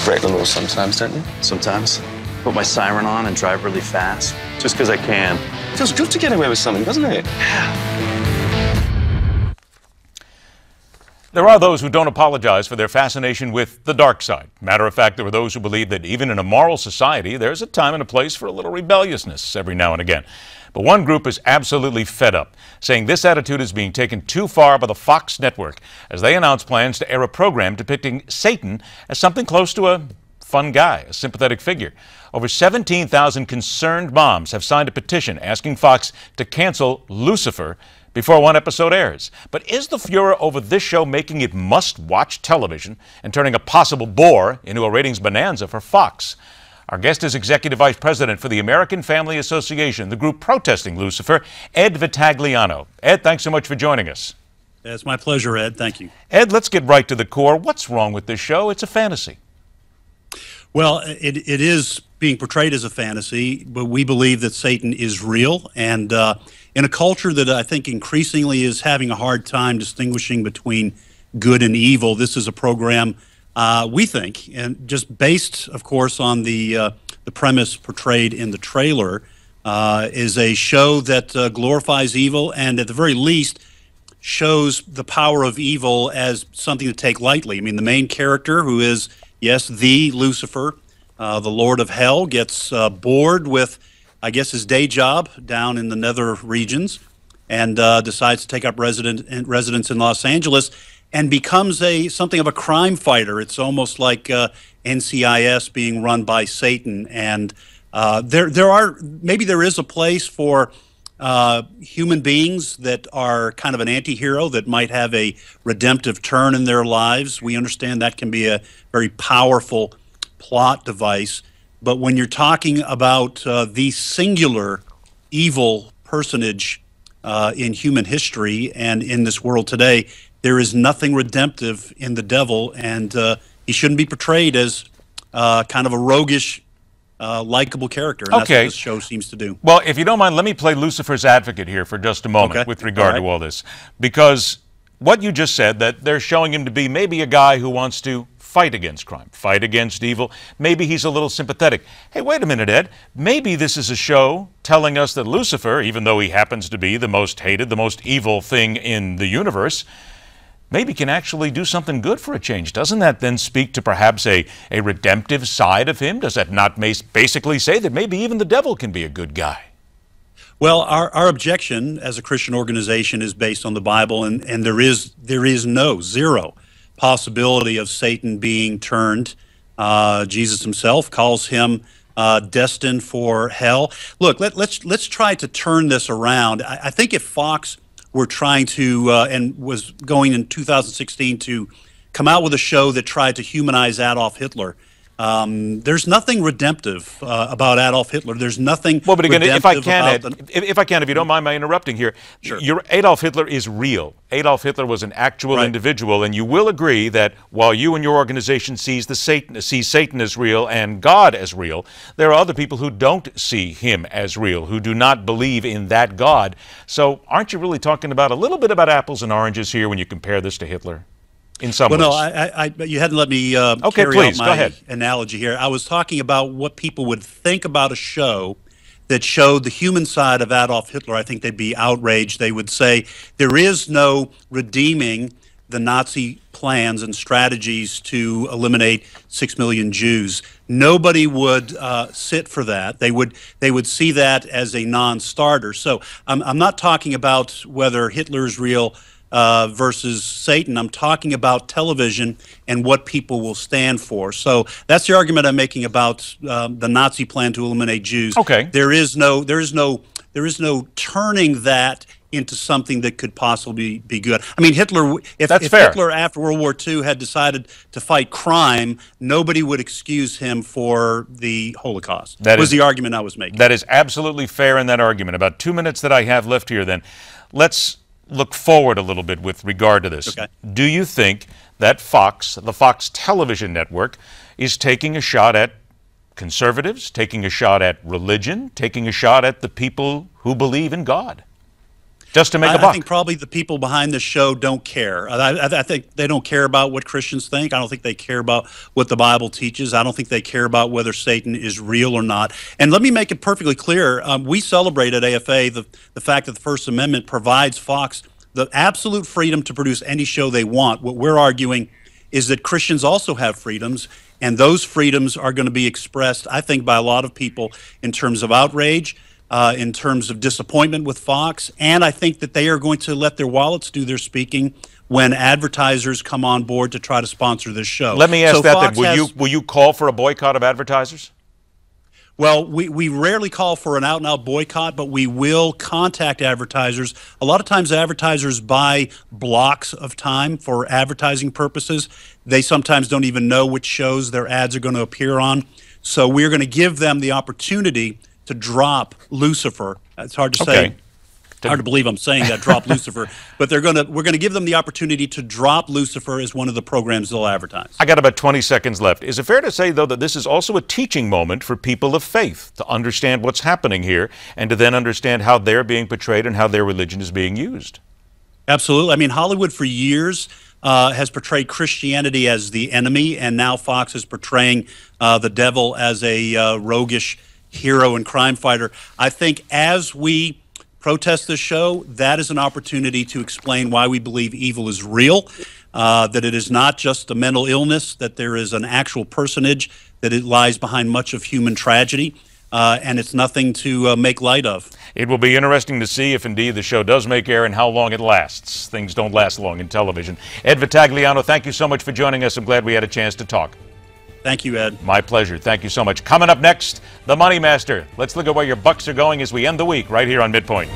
break the law sometimes, don't you? Sometimes. Put my siren on and drive really fast, just because I can. It feels good to get away with something, doesn't it? There are those who don't apologize for their fascination with the dark side. Matter of fact, there are those who believe that even in a moral society, there's a time and a place for a little rebelliousness every now and again. But one group is absolutely fed up, saying this attitude is being taken too far by the Fox network as they announce plans to air a program depicting Satan as something close to a fun guy, a sympathetic figure. Over 17,000 concerned moms have signed a petition asking Fox to cancel Lucifer before one episode airs. But is the furor over this show making it must-watch television and turning a possible bore into a ratings bonanza for Fox? Our guest is Executive Vice President for the American Family Association, the group protesting Lucifer, Ed Vitagliano. Ed, thanks so much for joining us. It's my pleasure, Ed. Thank you. Ed, let's get right to the core. What's wrong with this show? It's a fantasy. Well, it is being portrayed as a fantasy, but we believe that Satan is real. And in a culture that I think increasingly is having a hard time distinguishing between good and evil, this is a program, we think, and just based, of course, on the premise portrayed in the trailer, is a show that glorifies evil and at the very least shows the power of evil as something to take lightly. I mean, the main character, who is, yes, the Lucifer, the Lord of Hell, gets bored with, I guess, his day job down in the nether regions and decides to take up residence in Los Angeles and becomes something of a crime fighter. It's almost like NCIS being run by Satan. And maybe there is a place for human beings that are kind of an anti-hero that might have a redemptive turn in their lives. We understand that can be a very powerful plot device. But when you're talking about the singular evil personage in human history and in this world today, there is nothing redemptive in the devil, and he shouldn't be portrayed as kind of a roguish, likable character. And that's what this show seems to do. Well, if you don't mind, let me play Lucifer's advocate here for just a moment with regard to all this. Because what you just said, that they're showing him to be maybe a guy who wants to fight against crime, fight against evil. Maybe he's a little sympathetic. Hey, wait a minute, Ed. Maybe this is a show telling us that Lucifer, even though he happens to be the most hated, the most evil thing in the universe, maybe can actually do something good for a change. Doesn't that then speak to perhaps a redemptive side of him? Does that not basically say that maybe even the devil can be a good guy? Well, our objection as a Christian organization is based on the Bible, and there is zero possibility of Satan being turned. Jesus himself calls him destined for hell. Look, let's try to turn this around. I think if Fox were trying to, and was going in 2016 to come out with a show that tried to humanize Adolf Hitler, there's nothing redemptive about Adolf Hitler. There's nothing. Well, but again, if I can, if you don't mind my interrupting here, sure. Adolf Hitler is real. Adolf Hitler was an actual individual, and you will agree that while you and your organization sees Satan as real and God as real, there are other people who don't see him as real, who do not believe in that God. So, aren't you really talking about a little bit about apples and oranges here when you compare this to Hitler? In some ways. No, you hadn't let me carry out my analogy here. I was talking about what people would think about a show that showed the human side of Adolf Hitler. I think they'd be outraged. They would say there is no redeeming the Nazi plans and strategies to eliminate 6 million Jews. Nobody would sit for that. They would see that as a non-starter. So I'm not talking about whether Hitler's real versus Satan. I'm talking about television and what people will stand for. So that's the argument I'm making about the Nazi plan to eliminate Jews. Okay. There is no turning that into something that could possibly be good. I mean, if Hitler after World War II had decided to fight crime, nobody would excuse him for the Holocaust. That was the argument I was making. That is absolutely fair in that argument. About 2 minutes that I have left here then. Let's look forward a little bit with regard to this. Okay. Do you think that Fox, the Fox television network, is taking a shot at conservatives, taking a shot at religion, taking a shot at the people who believe in God? Just to make a buck. I think probably the people behind the show don't care. I think they don't care about what Christians think. I don't think they care about what the Bible teaches. I don't think they care about whether Satan is real or not. And let me make it perfectly clear. We celebrate at AFA the fact that the First Amendment provides Fox the absolute freedom to produce any show they want. What we're arguing is that Christians also have freedoms, and those freedoms are going to be expressed, I think, by a lot of people in terms of outrage, in terms of disappointment with Fox, and I think that they are going to let their wallets do their speaking when advertisers come on board to try to sponsor this show. Let me ask that Fox then. Will you call for a boycott of advertisers? Well, we rarely call for an out-and-out boycott, but we will contact advertisers. A lot of times advertisers buy blocks of time for advertising purposes. They sometimes don't even know which shows their ads are going to appear on. So we're going to give them the opportunity to drop Lucifer. It's hard to say. Hard to believe I'm saying that, drop Lucifer. But we're going to give them the opportunity to drop Lucifer as one of the programs they'll advertise. I got about 20 seconds left. Is it fair to say, though, that this is also a teaching moment for people of faith to understand what's happening here and to then understand how they're being portrayed and how their religion is being used? Absolutely. I mean, Hollywood for years has portrayed Christianity as the enemy, and now Fox is portraying the devil as a roguish hero and crime fighter. I think as we protest this show, that is an opportunity to explain why we believe evil is real, that it is not just a mental illness, that there is an actual personage, that it lies behind much of human tragedy, and it's nothing to make light of. It will be interesting to see if indeed the show does make air and how long it lasts. Things don't last long in television. Ed Vitagliano, thank you so much for joining us. I'm glad we had a chance to talk. Thank you, Ed. My pleasure. Thank you so much. Coming up next, the Money Master. Let's look at where your bucks are going as we end the week right here on MidPoint.